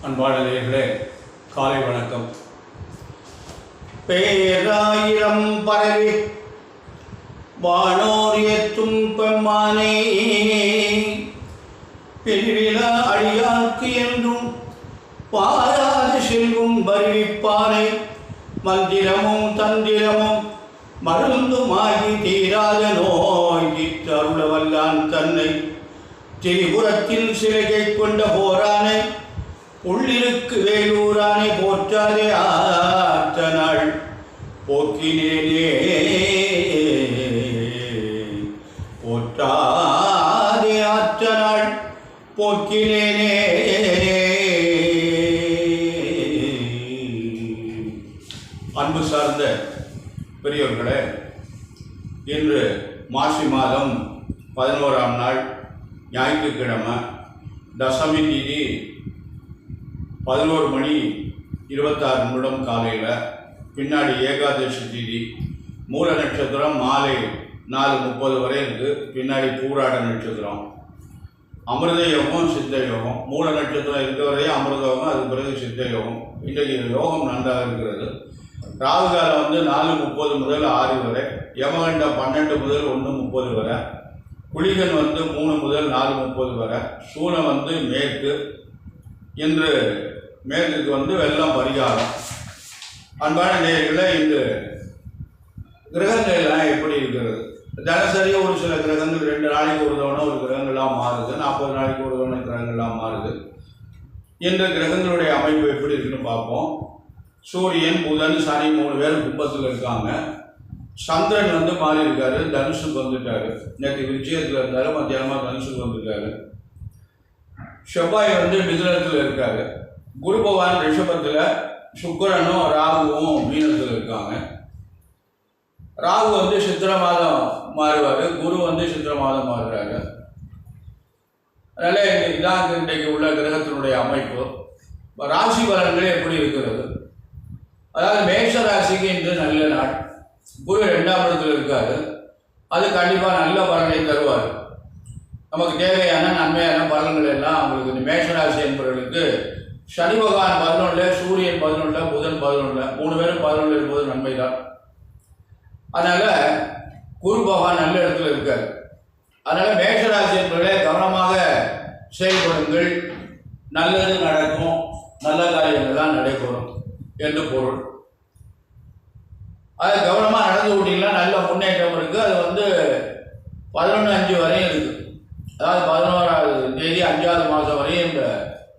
அன்பாளர்களே, காலை வணக்கம். பேராயிரம் பரவி வானோர் ஏற்றும் பெம்மானே, பிரிவில அடியார்க்கு என்றும் பாராது செல்வம் வருவிப்பானை, மந்திரமும் தந்திரமும் மருந்துமாகி தீராத நோய் அருள வல்லான் தன்னை, திரிபுரத்தில் சிலைகை கொண்ட போரானை, உள்ளிருக்கு வேலூரானை போற்றாதே ஆற்ற நாள் போக்கினேனே, போற்றாதே ஆற்ற நாள் போக்கினேனே. அன்பு சார்ந்த பெரியோர்களே, இன்று மாசி மாதம் 11ஆம் நாள் ஞாயிற்றுக்கிழமை, தசமி தேதி 11 மணி 26 நிமிடம் காலையில். பின்னாடி ஏகாதசி தேதி, மூல நட்சத்திரம் மாலை 4:30 வரை இருக்குது. பின்னாடி பூராட நட்சத்திரம். அமிர்த யோகம், சித்த யோகம். மூல நட்சத்திரம் இருக்க வரையும் அமிர்த யோகம், அதுக்கு பிறகு சித்த யோகம். இன்றைக்கு யோகம் நன்றாக இருக்கிறது. ராகு காலம் 4:30 முதல் 6 வரை, யமகண்டம் 12 முதல் 1:30 வரை, குளிகன் 3 முதல் 4:30 வரை, சூலம் மேற்கு. இன்று மேற்கு வெள்ளம் பரிகாரம். அன்பான நேயர்களே, இந்த கிரகங்கள் எல்லாம் எப்படி இருக்கிறது? தினசரி ஒரு சில கிரகங்கள் 2 நாளைக்கு ஒரு தவணை ஒரு கிரகங்கள்லாம் மாறுது, 40 நாளைக்கு ஒரு தவணை கிரகங்கள்லாம் மாறுது. இந்த கிரகங்களுடைய அமைப்பு எப்படி இருக்குன்னு பார்ப்போம். சூரியன், புதன், சனி 3 பேர் கும்பத்தில் இருக்காங்க. சந்திரன் மாறி இருக்காரு, தனுஷுக்கு வந்துட்டாரு. நேற்று விருச்சிகத்தில் இருந்தாரு, மத்தியானமாக தனுஷுக்கு வந்துட்டாரு. செவ்வாய் மிதுனத்தில் இருக்காரு. குரு பகவான் ரிஷபத்தில், சுக்கிரனும் ராகுவும் மீனத்தில் இருக்காங்க. ராகு சித்திர மாதம் மாறுவார், குரு சித்திர மாதம் மாறுறாரு. அதனால இதான் இன்றைக்கு உள்ள கிரகத்தினுடைய அமைப்பு. ராசி பலன்கள் எப்படி இருக்கிறது? அதாவது மேஷ ராசிக்கு இன்று நல்ல நாள். குரு 2ஆம் இடத்தில் இருக்காரு. அது கண்டிப்பாக நல்ல பலனை தருவார். நமக்கு தேவையான நன்மையான பலன்கள் எல்லாம் அவங்களுக்கு இந்த மேஷராசி என்பவர்களுக்கு சனி பகவான் 11, சூரியன் 11, புதன் 11, 3 பேரும் 11 இருப்பது நன்மை தான். அதனால குரு பகவான் நல்ல இடத்துல இருக்கார். அதனால மேஷராசி என்பவர்களே கவனமாக செயல்படுங்கள், நல்லது நடக்கும், நல்ல காரியங்கள் தான் நடைபெறும் என்று பொருள். அது கவனமாக நடந்து விட்டீங்கன்னா நல்ல முன்னேற்றம் இருக்கு. அது 11/5 வரையும் இருக்கு. அதாவது 11ஆவது தேதி 5ஆவது மாதம் வரையும் இந்த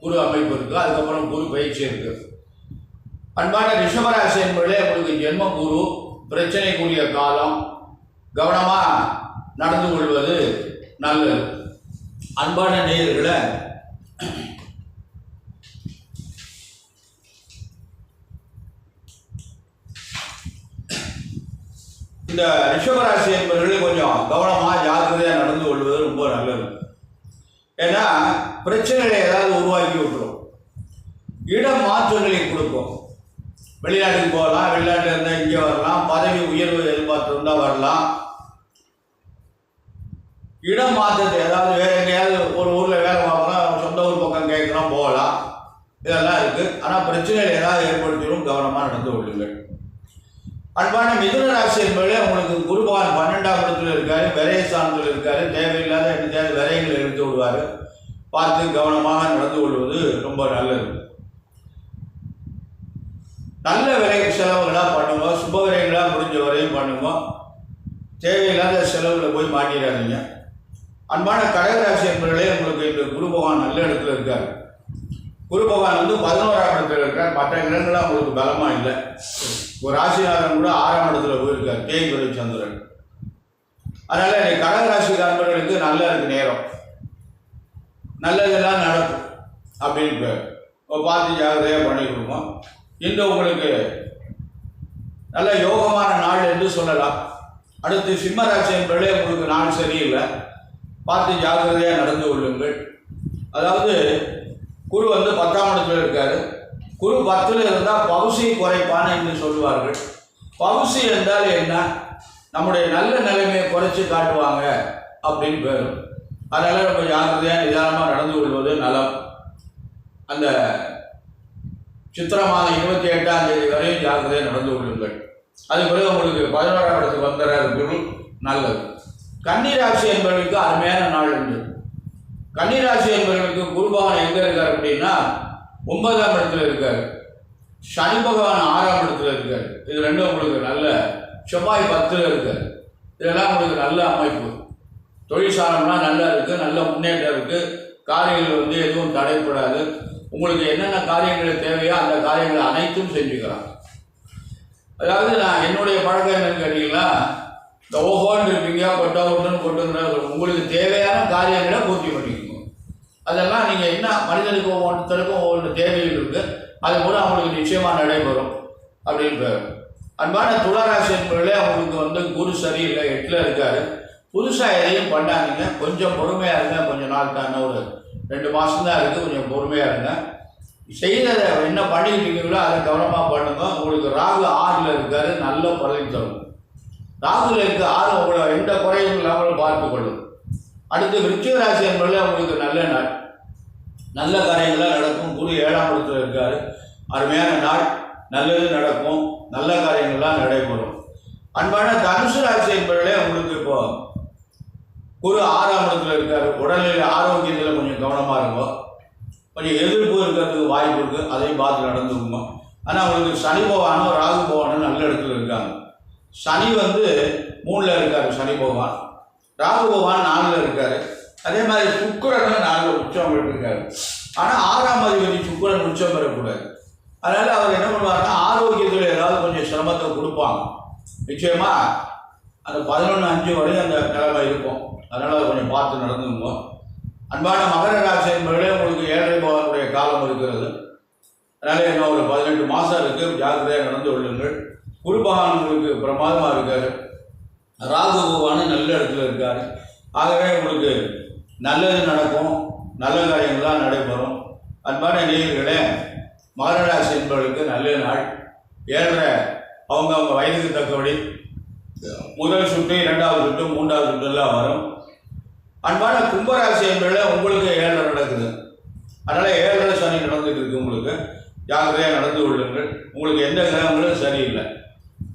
குரு அமைப்பு இருக்குது. அதுக்கப்புறம் குரு பயிற்சி இருக்குது. அன்பான ரிஷபராசி என்பதே உங்களுக்கு ஜென்ம குரு, பிரச்சனைக்குரிய காலம். கவனமாக நடந்து கொள்வது நல்லது. அன்பான நேயர்களை, இந்த ரிஷபராசி என்பவர்கள் கொஞ்சம் கவனமாக ஜாக்கிரதையாக நடந்து கொள்வது ரொம்ப நல்லது. ஏன்னா பிரச்சனைகளை ஏதாவது உருவாக்கி விட்டுரும், இடம் மாற்றங்களை கொடுக்கும். வெளிநாட்டுக்கு போகலாம், வெளிநாட்டில் இருந்தால் இங்கே வரலாம், பதவி உயர்வு எதிர்பார்த்துருந்தால் வரலாம். இடம் மாற்றத்தை, அதாவது வேறு எங்கேயாவது ஒரு ஊரில் வேலை பார்க்கலாம், சொந்த ஊர் பக்கம் கேட்கலாம், போகலாம், இதெல்லாம் இருக்குது. ஆனால் பிரச்சனைகள் ஏதாவது ஏற்படுத்திடும், கவனமாக நடந்து கொள்ளுங்கள். அன்பான மிதுன ராசி என்பது உங்களுக்கு குரு பகவான் 12ஆம் இடத்துல இருக்காரு, விரைய ஸ்தானத்தில் இருக்காரு. தேவையில்லாத என்னத்தையாவது விரைகளை எடுத்து விடுவார். பார்த்து கவனமாக நடந்து கொள்வது ரொம்ப நல்லது. நல்ல விரை செலவுகளாக பண்ணுங்க, சுப விரைகளாக முடிஞ்ச வரையும் பண்ணுங்க. தேவையில்லாத செலவில் போய் மாட்டிடாதீங்க. அன்பான கடகராசி என்பவர்களே, உங்களுக்கு இந்த குரு பகவான் நல்ல இடத்துல இருக்கார். குரு பகவான் 11ஆம் இடத்துல இருக்கார். மற்ற கிரகங்களாக உங்களுக்கு பலமாக இல்லை. ஒரு ராசிநாதன் கூட 6ஆம் இடத்துல போயிருக்கார், தேய்பிரை சந்திரன். அதனால கடகராசிக்காரர்களுக்கு நல்ல இருக்கு நேரம், நல்லதெல்லாம் நடக்கும் அப்படின்னு பார்த்து ஜாகிரதையாக பண்ணி கொடுப்போம். இன்று உங்களுக்கு நல்ல யோகமான நாள் என்று சொல்லலாம். அடுத்து சிம்மராசி என்பதே உங்களுக்கு நாள் சரியில்லை, பார்த்து ஜாகிரதையாக நடந்து கொள்ளுங்கள். அதாவது குரு 10ஆம் இடத்துல இருக்காரு. குரு 10ல் இருந்தால் பவுசி குறைப்பான என்று சொல்லுவார்கள். பவுசி என்றால் என்ன? நம்முடைய நல்ல நிலைமையை குறைச்சி காட்டுவாங்க அப்படின்னு பேரும். அதனால் நம்ம ஜாக்கிரதையாக நிதானமாக நடந்து கொள்வது நலம். அந்த சித்திரை மாதம் 28ஆம் தேதி வரையும் ஜாக்கிரதையாக நடந்து கொள்ளுங்கள். அதுக்கு பிறகு உங்களுக்கு 11ஆம் இடத்துக்கு வந்துடுறது நல்லது. கன்னிராசி என்பவர்களுக்கு அருமையான நாள் உண்டு. கன்னிராசி என்பவர்களுக்கு குரு பகவான் எங்கே இருக்கார் அப்படின்னா 9ஆம் இடத்துல இருக்கார். சனி பகவான் 6ஆம் இடத்துல இருக்கார். இது ரெண்டும் உங்களுக்கு நல்ல. செவ்வாய் 10ல் இருக்கார். இதெல்லாம் உங்களுக்கு நல்ல அமைப்பு. தொழில் சாரம்லாம் நல்லா இருக்குது, நல்ல முன்னேற்றம் இருக்குது. காரியங்கள் எதுவும் தடைப்படாது. உங்களுக்கு என்னென்ன காரியங்கள் தேவையோ அந்த காரியங்களை அனைத்தும் செஞ்சுக்கலாம். அதாவது நான் என்னுடைய பழக்கம் என்னன்னு கேட்டீங்கன்னா, இந்த ஓஹோன்னு இருப்பீங்க, கொட்டுங்கிற உங்களுக்கு தேவையான காரியங்களை பூர்த்தி பண்ணிக்கணும். அதெல்லாம் நீங்கள் என்ன மனிதனுக்கு ஒவ்வொருத்தருக்கும் ஒவ்வொரு தேவைகள் இருக்குது, அது கூட அவங்களுக்கு நிச்சயமாக நடைபெறும் அப்படின்னு பேர். அன்பான துளாராசி என்பவர்களே, அவங்களுக்கு குரு சரியில்லை, 8ல் இருக்காரு. புதுசாக எதையும் பண்ணாதீங்க, கொஞ்சம் பொறுமையாக இருங்க. கொஞ்சம் நாள் தான், ஒரு 2 மாதம் தான் இருக்குது, கொஞ்சம் பொறுமையாக இருங்க. செய்ததை என்ன பண்ணிக்கிட்டு இருக்கீங்களோ அதை கவனமாக பண்ணுங்க. உங்களுக்கு ராகு 6ல் இருக்காரு, நல்ல பலன் தரும். ராகுல இருக்க 6 உங்களை எந்த குறையும் இல்லாமல் பார்த்து கொள்ளும். அடுத்து விருச்சிக ராசி என்பதில் உங்களுக்கு நல்ல நாள், நல்ல காரியங்களாக நடக்கும். குரு 7ஆம் இடத்துல இருக்காரு, அருமையான நாள், நல்லது நடக்கும், நல்ல காரியங்கள்லாம் நடைபெறும். அன்பான தனுசு ராசி என்பதிலே உங்களுக்கு இப்போ குரு 6ஆம் இடத்துல இருக்காரு. உடல்நிலை ஆரோக்கியத்தில் கொஞ்சம் கவனமாக இருக்கும். கொஞ்சம் எதிர்ப்பு இருக்கிறதுக்கு வாய்ப்பு இருக்குது, அதையும் பார்த்து நடந்துக்குமா. ஆனால் உங்களுக்கு சனி பகவானும் ராகு பகவானும் நல்ல இடத்துல இருக்காங்க. சனி 3ல் இருக்கார், சனி பகவான். ராகு பகவான் 4ல் இருக்கார். அதே மாதிரி சுக்கிரனும் 4 உச்சம் இருக்காரு. ஆனால் 6ஆம் அதிபதி சுக்கிரன் உச்சம் பெறக்கூடாது. அதனால் அவர் என்ன பண்ணுவாருன்னா, ஆரோக்கியத்தில் ஏதாவது கொஞ்சம் சிரமத்தை கொடுப்பாங்க. நிச்சயமாக அந்த 11/5 வரையும் அந்த நிலைமை இருக்கும். அதனால் அதை கொஞ்சம் பார்த்து நடந்துங்க. அன்பான மகர ராசி என்பவர்களே, உங்களுக்கு 7 பகவானுடைய காலம் இருக்கிறது. அதனால் இன்னும் ஒரு 18 மாதம் இருக்குது, ஜாக்கிரதையாக நடந்து கொள்ளுங்கள். குரு பகவான் உங்களுக்கு பிரமாதமாக இருக்கார். ராகு பகவான் நல்ல இடத்துல இருக்கார். ஆகவே உங்களுக்கு நல்லது நடக்கும், நல்ல காரியங்கள்லாம் நடைபெறும். அன்பான நேயர்களே, மகர ராசி என்பவர்களுக்கு நல்ல நாள். 7.5 அவங்க வயதுக்கு தக்கபடி முதல் சுற்று, 2வது சுற்று, 3வது சுற்றுலாம் வரும். அன்பான கும்பராசி என்பதில் உங்களுக்கு 7.5 நடக்குது. அதனால் 7.5 சனி நடந்துட்டு இருக்கு. உங்களுக்கு ஜாக்கிரதையாக நடந்து கொள்ளுங்கள். உங்களுக்கு எந்த கிரகங்களும் சரியில்லை.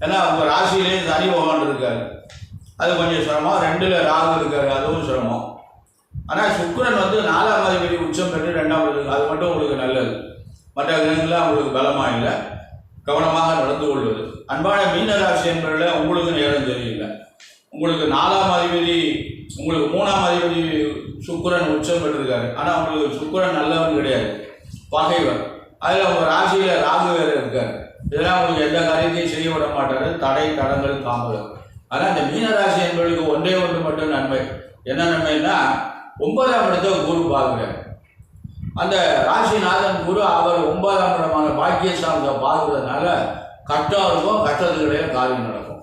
ஏன்னா உங்கள் ராசியிலேயே சனி பகவான் இருக்கார், அது கொஞ்சம் சிரமம். 2ல் ராகு இருக்கார், அதுவும் சிரமம். ஆனால் சுக்கிரன் 4ஆம் அதிபதி உச்சம் பெற்று 2ஆம் இடத்துக்கு, அது மட்டும் உங்களுக்கு நல்லது. மற்ற கிரகங்கள்லாம் உங்களுக்கு பலமாக இல்லை, கவனமாக நடந்து கொள்வது. அன்பான மீனராசி என்பதில் உங்களுக்கு நேரம் சரியில்லை. உங்களுக்கு 4ஆம் அதிபதி, உங்களுக்கு 3ஆம் அதிபதி சுக்கிரன் உச்சம் பெற்றிருக்காரு. ஆனால் உங்களுக்கு சுக்கிரன் நல்லவன் கிடையாது, பகைவர். அதில் உங்கள் ராசியில் ராகு வேறு இருக்கார். இதெல்லாம் உங்களுக்கு எந்த காரியத்தையும் செய்ய விட மாட்டார், தடை தடங்கள் தாமதம். ஆனால் இந்த மீனராசி என்பவர்களுக்கு ஒன்றே ஒன்று மட்டும் நன்மை. என்ன நன்மைன்னா, 9ஆம் இடத்தை குரு பார்க்குறார். அந்த ராசிநாதன் குரு அவர் 9ஆம் இடமான பாக்கியஸ்தானத்தை பார்க்குறதுனால கஷ்டம் இருக்கும், கஷ்டத்துக்கிடையே காரியம் நடக்கும்.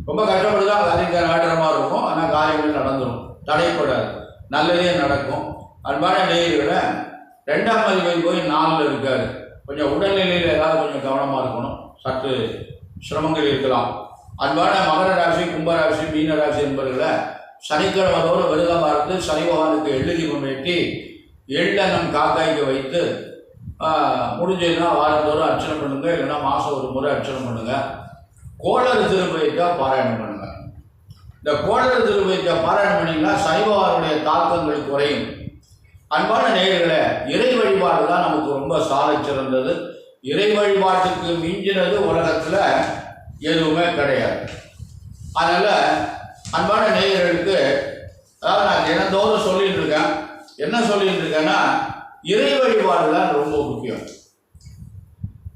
ரொம்ப கஷ்டப்பட்டு தான் காரியம் நாட்டமாக இருக்கும், ஆனால் காரியங்கள் நடந்துடும், தடைப்படாது, நல்லதே நடக்கும். அன்பான நேயர்களை, 2ஆம் அதிபதி போய் 4ல் இருக்கார். கொஞ்சம் உடல்நிலையில் ஏதாவது கொஞ்சம் கவனமாக இருக்கணும், சற்று சிரமங்கள் இருக்கலாம். அன்பான மகர ராசி, கும்பராசி, மீனராசி என்பவர்களை சனிக்கிழமையோடு விரதமாக இருந்து சனி பகவானுக்கு எள்ளு தீபம் ஏற்றி எள்ளெண்ணம் காக்காய்க்கு வைத்து முடிஞ்சதுன்னா வாரத்தோறும் அர்ச்சனை பண்ணுங்கள், இல்லைன்னா மாதம் ஒரு முறை அர்ச்சனை பண்ணுங்கள். கோளறு திருப்பதிக்கா பாராயணம் பண்ணுங்கள். இந்த கோளறு திருப்பதிக்கா பாராயணம் பண்ணிங்கன்னா சனி பகவானுடைய தாக்கங்கள் குறையும். அன்பான நேயர்களே, இறை வழிபாடு தான் நமக்கு ரொம்ப சாலை சிறந்தது. இறை வழிபாட்டுக்கு மிஞ்சினது உலகத்தில் எதுவுமே கிடையாது. அதனால் அன்பான நேயர்களுக்கு, அதாவது நான் தினந்தோறும் சொல்லிட்டு இருக்கேன். என்ன சொல்லிட்டு இருக்கேன்னா, இறை வழிபாடு தான் ரொம்ப முக்கியம்.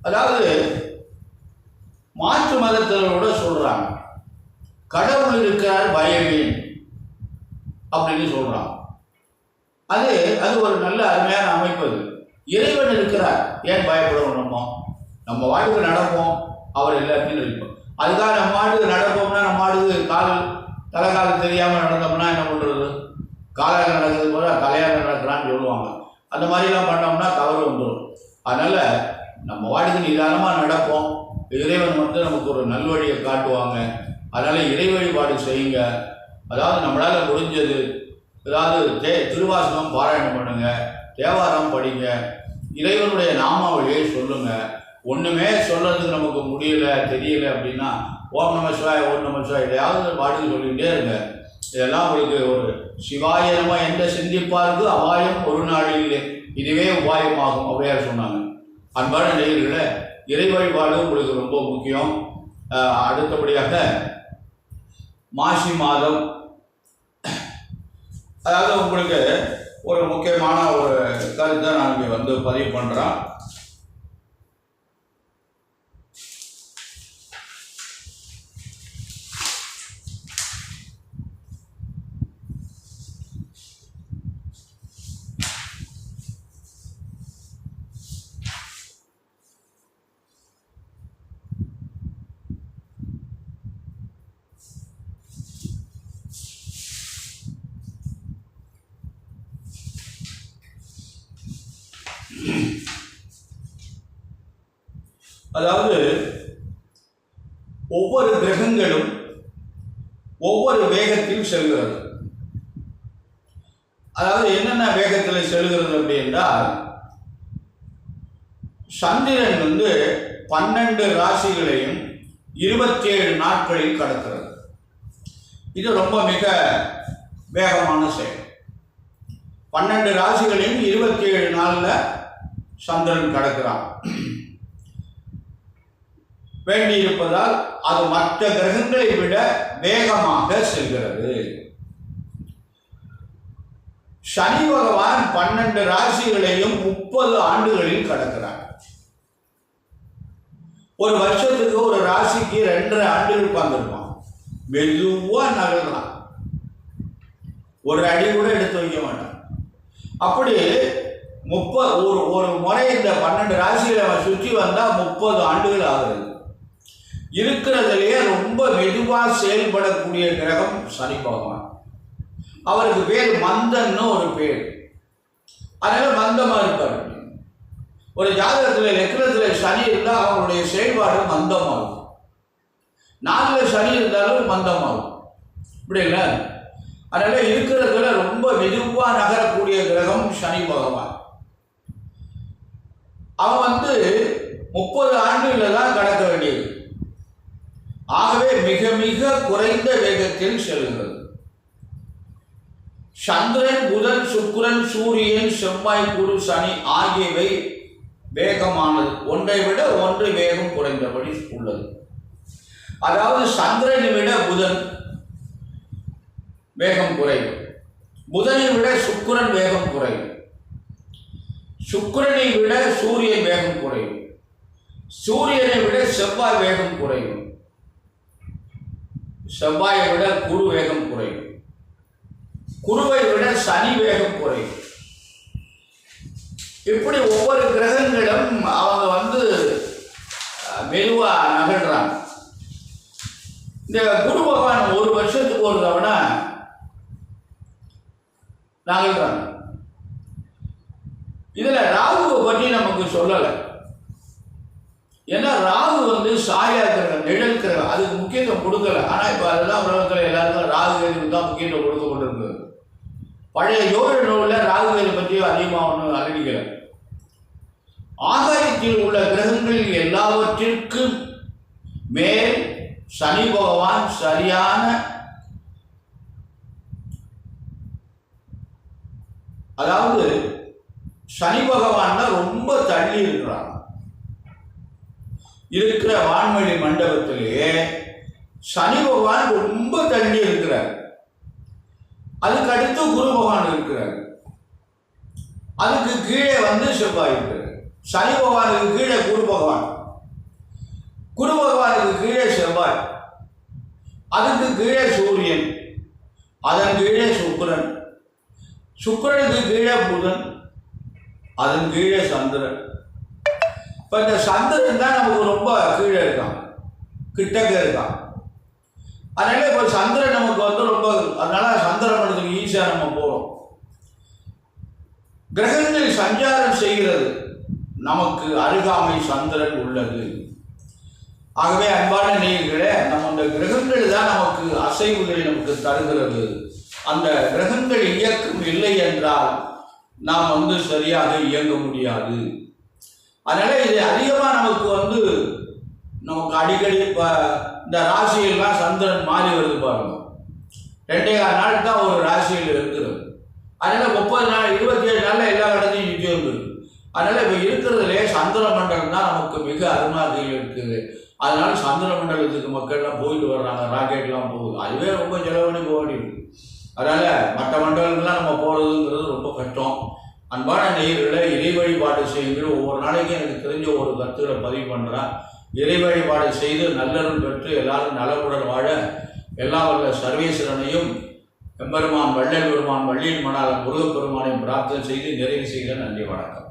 அதாவது மாற்று மதத்தினரோட சொல்கிறாங்க, கடவுள் இருக்கிறார் பயமேன் அப்படின்னு சொல்கிறாங்க. அது ஒரு நல்ல அருமையான அமைப்பு. அது இறைவன் இருக்கிறார், ஏன் பயப்படணும்? நம்ம வாழ்க்கை நடப்போம், அவர் எல்லாத்தையும் இருப்போம். அதுக்காக நம்ம ஆட்டுக்கு நடப்போம்னா, நம்ம ஆட்டுக்கு தலைகாலம் தெரியாமல் நடந்தோம்னா என்ன பண்ணுறது? காலையில் நடக்கிறது போல தலையாக நடக்கிறான்னு சொல்லுவாங்க. அந்த மாதிரிலாம் பண்ணோம்னா தவறு வந்துடும். அதனால் நம்ம வாழ்க்கை நிதானமாக நடப்போம். இறைவன் நமக்கு ஒரு நல்வழியை காட்டுவாங்க. அதனால் இறை வழிபாடு செய்யுங்க. அதாவது நம்மளால் முடிஞ்சது, அதாவது திருவாசகம் பாராயணம் பண்ணுங்க, தேவாரம் படிங்க, இறைவனுடைய நாமாவளியை சொல்லுங்க. ஒன்றுமே சொல்கிறதுக்கு நமக்கு முடியல தெரியல அப்படின்னா ஓம் நம சிவாய ஓம் நம சிவாய எதையாவது பாட்டுக்கு சொல்லிக்கிட்டே இருங்க. இதெல்லாம் உங்களுக்கு ஒரு சிவாய நம என்ற சிந்திப்பாருக்கு அபாயம் ஒரு நாளில் இதுவே உபாயமாகும் ஔவையார் சொன்னாங்க. அன்பான நேயர்களே, இறை வழிபாடு உங்களுக்கு ரொம்ப முக்கியம். அடுத்தபடியாக மாசி மாதம், அதாவது உங்களுக்கு ஒரு முக்கியமான ஒரு கருத்தை நான் இங்கே வந்து பதிவு பண்ணுறேன். அதாவது ஒவ்வொரு கிரகங்களும் ஒவ்வொரு வேகத்தில் செல்கிறது. அதாவது என்னென்ன வேகத்தில் செல்கிறது அப்படின்றால், சந்திரன் 12 ராசிகளையும் 27 நாட்களில் கடக்கிறது. இது ரொம்ப மிக வேகமான செயல். 12 ராசிகளையும் 27 நாளில் சந்திரன் கடக்கிறான். வேண்டியிருப்பதால் அது மற்ற கிரகங்களை விட வேகமாக செல்கிறது. சனி பகவான் 12 ராசிகளையும் 30 ஆண்டுகளில் கடக்கிறார். ஒரு வருஷத்துக்கு ஒரு ராசிக்கு 2.5 ஆண்டுகள் உட்கார்ந்துருப்பான். மெதுவா நகர்றான், ஒரு அடி கூட எடுத்து வைக்க மாட்டான். அப்படி ஒரு முறை இந்த 12 ராசிகளை அவன் சுற்றி வந்தால் 30 ஆண்டுகள் ஆகிறது. இருக்கிறதுலேயே ரொம்ப மெதுவாக செயல்படக்கூடிய கிரகம் சனி பகவான். அவருக்கு பேர் மந்தன்னு ஒரு பேர். அதனால மந்தமாக இருப்பார். ஒரு ஜாதகத்தில் லக்னத்தில் சனி இருந்தால் அவங்களுடைய செயல்பாடு மந்தமாகும். 4 சனி இருந்தாலும் மந்தமாகும். இப்படி இல்லை. அதனால இருக்கிறதுல ரொம்ப மெதுவாக நகரக்கூடிய கிரகம் சனி பகவான். அவன் 30 ஆண்டுகளில் தான் கடக்க வேண்டியது. ஆகவே மிக மிக குறைந்த வேகத்தில் செல்கிறது. சந்திரன், புதன், சுக்கிரன், சூரியன், செவ்வாய், குரு, சனி ஆகியவை வேகமானது. ஒன்றை விட ஒன்று வேகம் குறைந்தபடி உள்ளது. அதாவது சந்திரனை விட புதன் வேகம் குறைவு, புதனை விட சுக்கிரன் வேகம் குறைவு, சுக்கிரனை விட சூரியன் வேகம் குறைவு, சூரியனை விட செவ்வாய் வேகம் குறைவு, செவ்வாயை விட குரு வேகம் குறைவு, குருவை விட சனி வேகம் குறைவு. இப்படி ஒவ்வொரு கிரகங்களும் அவங்க மெதுவா நகர்றாங்க. இந்த குரு பகவான் ஒரு வருஷத்துக்கு ஒரு தவணை நகர்றாங்க. இதுல ராகுவை பற்றி நமக்கு சொல்லலை. ஏன்னா ராகு சாயா கிரகம், நிழல் கிரகம், அதுக்கு முக்கியத்துவம் கொடுக்கல. ஆனா இப்ப அதுதான் உலகத்துல எல்லாருக்கும் ராகு கேதுக்கு தான் முக்கியத்துவம் கொடுக்க கொண்டிருக்கிறது. பழைய யோக நூலில் ராகு கேது பற்றி அதிகமாக ஒன்றும் அறிவிக்கல. ஆகாயத்தில் உள்ள கிரகங்கள் எல்லாவற்றிற்கும் மேல் சனி பகவான் சரியான, அதாவது சனி பகவான் ரொம்ப தள்ளி இருக்கிறார். இருக்கிற வான்வெளி மண்டபத்திலேயே சனி பகவான் ரொம்ப தள்ளி இருக்கிறார். அதுக்கு அடுத்து குரு பகவான் இருக்கிறார். அதுக்கு கீழே செவ்வாய் இருக்கிறார். சனி பகவானுக்கு கீழே குரு பகவான், குரு பகவானுக்கு கீழே செவ்வாய், அதுக்கு கீழே சூரியன், அதன் கீழே சுக்கிரன், சுக்கிரனுக்கு கீழே புதன், அதன் கீழே சந்திரன். இப்போ இந்த சந்திரன் தான் நமக்கு ரொம்ப கீழே இருக்கான், கிட்டக்க இருக்கான். அதனால இப்போ சந்திரன் நமக்கு ரொம்ப, அதனால சந்திர மண்டலத்துக்கு ஈஸியாக நம்ம போகிறோம். கிரகங்கள் சஞ்சாரம் செய்கிறது, நமக்கு அருகாமை சந்திரன் உள்ளது. ஆகவே அன்பான நேயர்களே, நம்ம அந்த கிரகங்கள் தான் நமக்கு அசைவுகளை நமக்கு தருகிறது. அந்த கிரகங்கள் இயக்கம் இல்லை என்றால் நாம் சரியாக இயங்க முடியாது. அதனால இது அதிகமாக நமக்கு அடிக்கடி இந்த ராசியெல்லாம் சந்திரன் மாறி வருது பாருங்க. 2.25 நாள் தான் ஒரு ராசியில் இருக்கிறது. அதனால 30 நாள் 27 நாள்ல எல்லா இடத்தையும் நிச்சயம் இருக்கு. அதனால இப்ப இருக்கிறதுலே சந்திர மண்டலம் தான் நமக்கு மிக அருமாதியில் இருக்குது. அதனால சந்திர மண்டலத்துக்கு மக்கள்லாம் போயிட்டு வர்றாங்க, ராக்கெட்லாம் போகுது. அதுவே ரொம்ப செலவணி போக வேண்டியிருக்கு. அதனால மற்ற மண்டலங்கள்லாம் நம்ம போறதுங்கிறது ரொம்ப கஷ்டம். அன்பான நேயர்களை இறை வழிபாடு செய்யுங்கள். ஒவ்வொரு நாளைக்கும் எனக்கு தெரிஞ்ச ஒரு கருத்துக்களை பதிவு பண்ணுறேன். இறை வழிபாடு செய்து நல்லருள் பெற்று எல்லாரும் நலமுடன் வாழ எல்லா வல்ல சர்வேஸ்வரனையும் எம்பெருமான் வள்ளல் பெருமான் வள்ளியின் மணாளன் முருகப்பெருமானையும் பிரார்த்தனை செய்து நிறைவு செய்கிறேன். நன்றி, வணக்கம்.